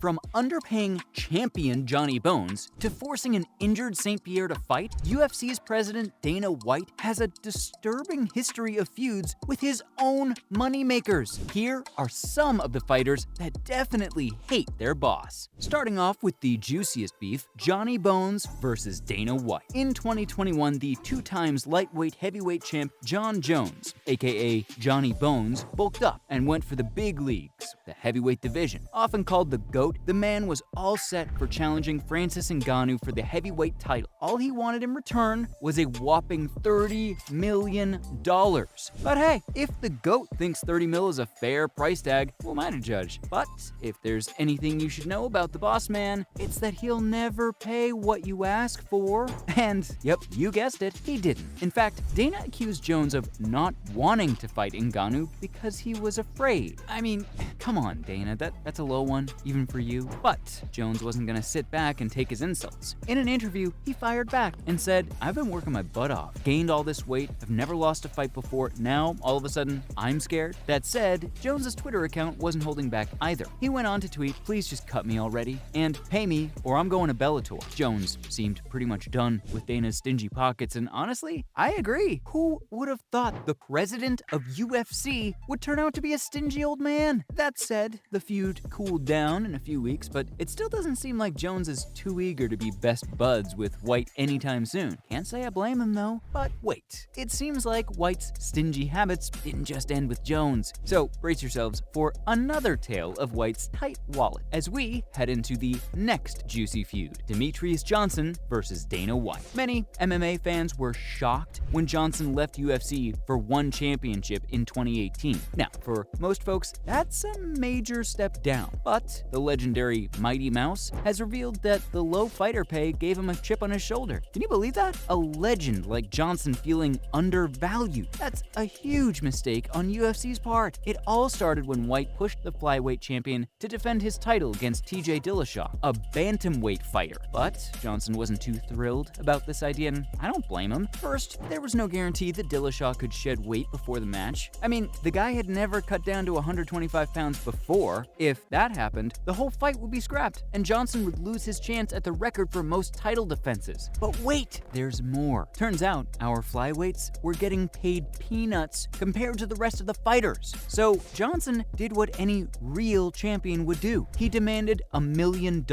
From underpaying champion Johnny Bones to forcing an injured St. Pierre to fight, UFC's president Dana White has a disturbing history of feuds with his own moneymakers. Here are some of the fighters that definitely hate their boss. Starting off with the juiciest beef, Johnny Bones versus Dana White. In 2021, the 2-times lightweight heavyweight champ Jon Jones, aka Johnny Bones, bulked up and went for the big leagues, the heavyweight division. Often called the GOAT, the man was all set for challenging Francis Ngannou for the heavyweight title. All he wanted in return was a whopping $30 million. But hey, if the GOAT thinks $30 mil is a fair price tag, who am I to judge? But if there's anything you should know about the boss man, it's that he'll never pay what you ask for. And yep, you guessed it, he didn't. In fact, Dana accused Jones of not wanting to fight Ngannou because he was afraid. I mean, come on, Dana, that's a low one, even for you. But Jones wasn't gonna sit back and take his insults. In an interview, he fired back and said, "I've been working my butt off, gained all this weight, I've never lost a fight before, now all of a sudden I'm scared." That said, Jones's Twitter account wasn't holding back either. He went on to tweet, "Please just cut me already, and pay me or I'm going to Bellator." Jones seemed pretty much done with Dana's stingy pockets, and honestly, I agree. Who would have thought the president of UFC would turn out to be a stingy old man? That said, the feud cooled down in a few weeks, but it still doesn't seem like Jones is too eager to be best buds with White anytime soon. Can't say I blame him though. But wait, it seems like White's stingy habits didn't just end with Jones. So brace yourselves for another tale of White's tight wallet as we head into the next juicy feud, Demetrius Johnson versus Dana White. Many MMA fans were shocked when Johnson left UFC for one championship in 2018. Now, for most folks, that's a major step down, but the legendary Mighty Mouse has revealed that the low fighter pay gave him a chip on his shoulder. Can you believe that? A legend like Johnson feeling undervalued. That's a huge mistake on UFC's part. It all started when White pushed the flyweight champion to defend his title against TJ Dillashaw, a bantamweight fighter. But Johnson wasn't too thrilled about this idea, and I don't blame him. First, there was no guarantee that Dillashaw could shed weight before the match. I mean, the guy had never cut down to 125 pounds before. If that happened, the whole fight would be scrapped, and Johnson would lose his chance at the record for most title defenses. But wait, there's more. Turns out, our flyweights were getting paid peanuts compared to the rest of the fighters. So Johnson did what any real champion would do. He demanded $1 million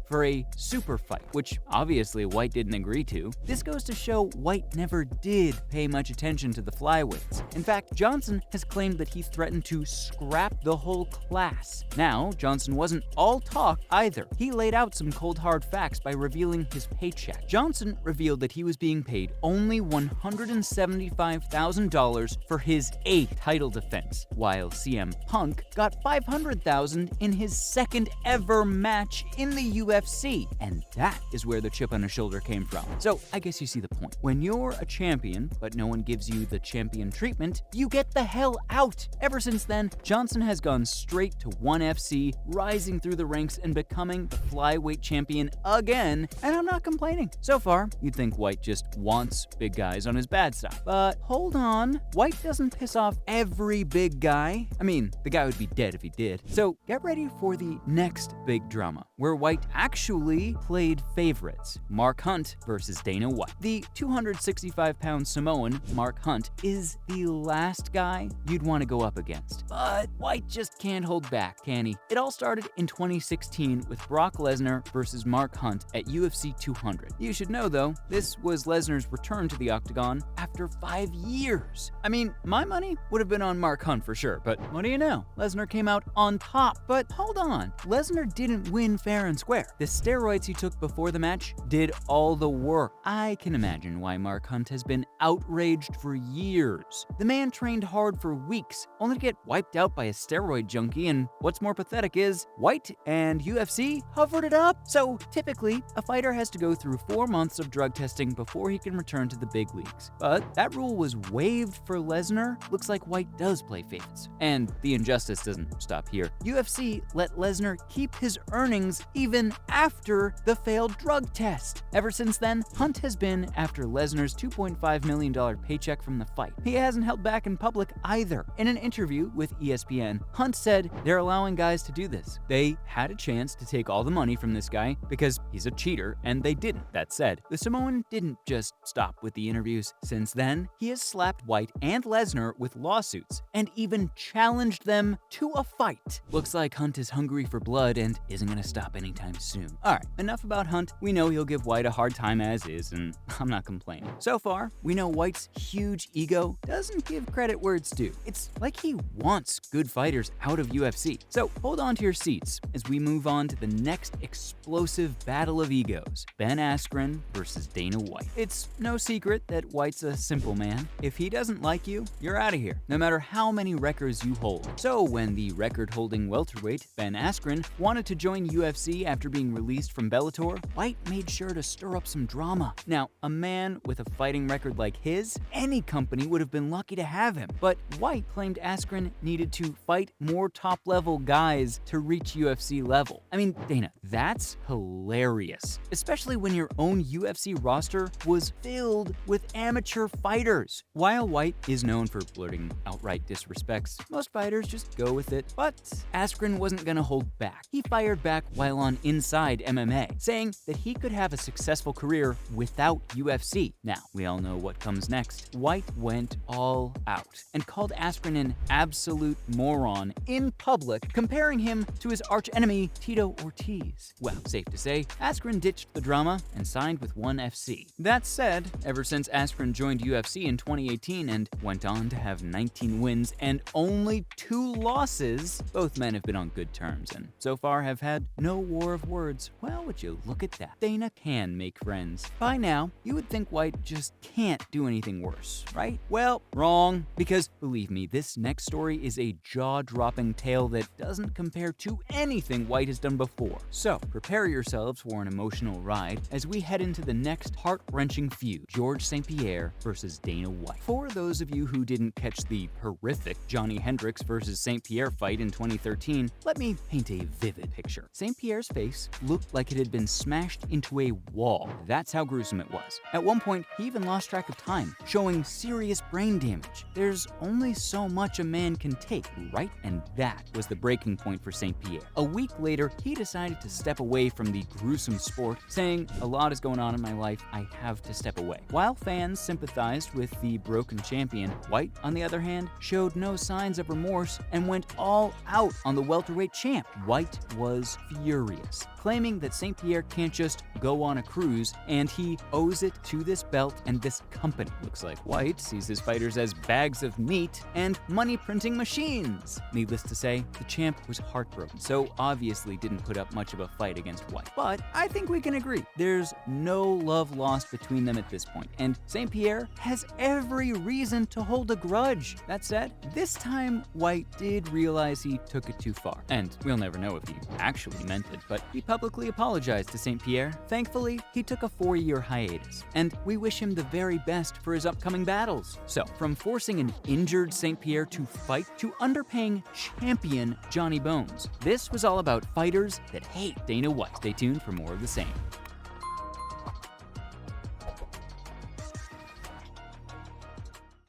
for a super fight, which obviously White didn't agree to. This goes to show White never did pay much attention to the flyweights. In fact, Johnson has claimed that he threatened to scrap the whole class. Now, Johnson wasn't all talk either. He laid out some cold hard facts by revealing his paycheck. Johnson revealed that he was being paid only $175,000 for his 8th title defense, while CM Punk got $500,000 in his second ever match in the UFC. And that is where the chip on his shoulder came from. So I guess you see the point. When you're a champion, but no one gives you the champion treatment, you get the hell out. Ever since then, Johnson has gone straight to ONE FC, rising through the ranks and becoming the flyweight champion again, and I'm not complaining. So far, you'd think White just wants big guys on his bad side. But hold on, White doesn't piss off every big guy. I mean, the guy would be dead if he did. So get ready for the next big drama, where White actually played favorites. Mark Hunt versus Dana White. The 265-pound Samoan, Mark Hunt, is the last guy you'd want to go up against. But White just can't hold back, can he? It all started in 2016 with Brock Lesnar versus Mark Hunt at UFC 200. You should know, though, this was Lesnar's return to the octagon after 5 years. I mean, my money would have been on Mark Hunt for sure, but what do you know? Lesnar came out on top. But hold on, Lesnar didn't win fair and square. The steroids he took before the match did all the work. I can imagine why Mark Hunt has been outraged for years. The man trained hard for weeks, only to get wiped out by a steroid junkie, and what's more pathetic is White and UFC covered it up. So typically, a fighter has to go through 4 months of drug testing before he can return to the big leagues. But that rule was waived for Lesnar. Looks like White does play favorites. And the injustice doesn't stop here. UFC let Lesnar keep his earnings even after the failed drug test. Ever since then, Hunt has been after Lesnar's $2.5 million paycheck from the fight. He hasn't held back in public either. In an interview with ESPN, Hunt said they're allowing guys to do this. They they had a chance to take all the money from this guy because he's a cheater, and they didn't. That said, the Samoan didn't just stop with the interviews. Since then, he has slapped White and Lesnar with lawsuits and even challenged them to a fight. Looks like Hunt is hungry for blood and isn't gonna stop anytime soon. Alright, enough about Hunt. We know he'll give White a hard time as is, and I'm not complaining. So far, we know White's huge ego doesn't give credit where it's due. It's like he wants good fighters out of UFC. So hold on to your seats as we move on to the next explosive battle of egos, Ben Askren versus Dana White. It's no secret that White's a simple man. If he doesn't like you, you're out of here, no matter how many records you hold. So when the record-holding welterweight Ben Askren wanted to join UFC after being released from Bellator, White made sure to stir up some drama. Now, a man with a fighting record like his, any company would have been lucky to have him. But White claimed Askren needed to fight more top-level guys to reach UFC level. I mean, Dana, that's hilarious. Especially when your own UFC roster was filled with amateur fighters. While White is known for blurting outright disrespects, most fighters just go with it. But Askren wasn't gonna hold back. He fired back while on Inside MMA, saying that he could have a successful career without UFC. Now, we all know what comes next. White went all out and called Askren an absolute moron in public, comparing him to his archenemy Tito Ortiz. Well, safe to say, Askren ditched the drama and signed with ONE FC. That said, ever since Askren joined UFC in 2018 and went on to have 19 wins and only 2 losses, both men have been on good terms and so far have had no war of words. Well, would you look at that? Dana can make friends. By now, you would think White just can't do anything worse, right? Well, wrong, because believe me, this next story is a jaw-dropping tale that doesn't compare to anything White has done before. So, prepare yourselves for an emotional ride as we head into the next heart-wrenching feud, Georges St-Pierre versus Dana White. For those of you who didn't catch the horrific Johnny Hendricks versus St-Pierre fight in 2013, let me paint a vivid picture. St-Pierre's face looked like it had been smashed into a wall. That's how gruesome it was. At one point, he even lost track of time, showing serious brain damage. There's only so much a man can take, right? And that was the breaking point for St-Pierre. A week later, he decided to step away from the gruesome sport, saying, "A lot is going on in my life, I have to step away." While fans sympathized with the broken champion, White, on the other hand, showed no signs of remorse and went all out on the welterweight champ. White was furious, claiming that St-Pierre can't just go on a cruise and he owes it to this belt and this company. Looks like White sees his fighters as bags of meat and money-printing machines. Needless to say, the champ was heartbroken, so obviously didn't put up much of a fight against White. But I think we can agree, there's no love lost between them at this point, and St-Pierre has every reason to hold a grudge. That said, this time White did realize he took it too far, and we'll never know if he actually meant it, but he publicly apologized to St-Pierre. Thankfully, he took a 4-year hiatus, and we wish him the very best for his upcoming battles. So, from forcing an injured St-Pierre to fight to underpaying champion Johnny Bones, this was all about fighters that hate Dana White. Stay tuned for more of the same.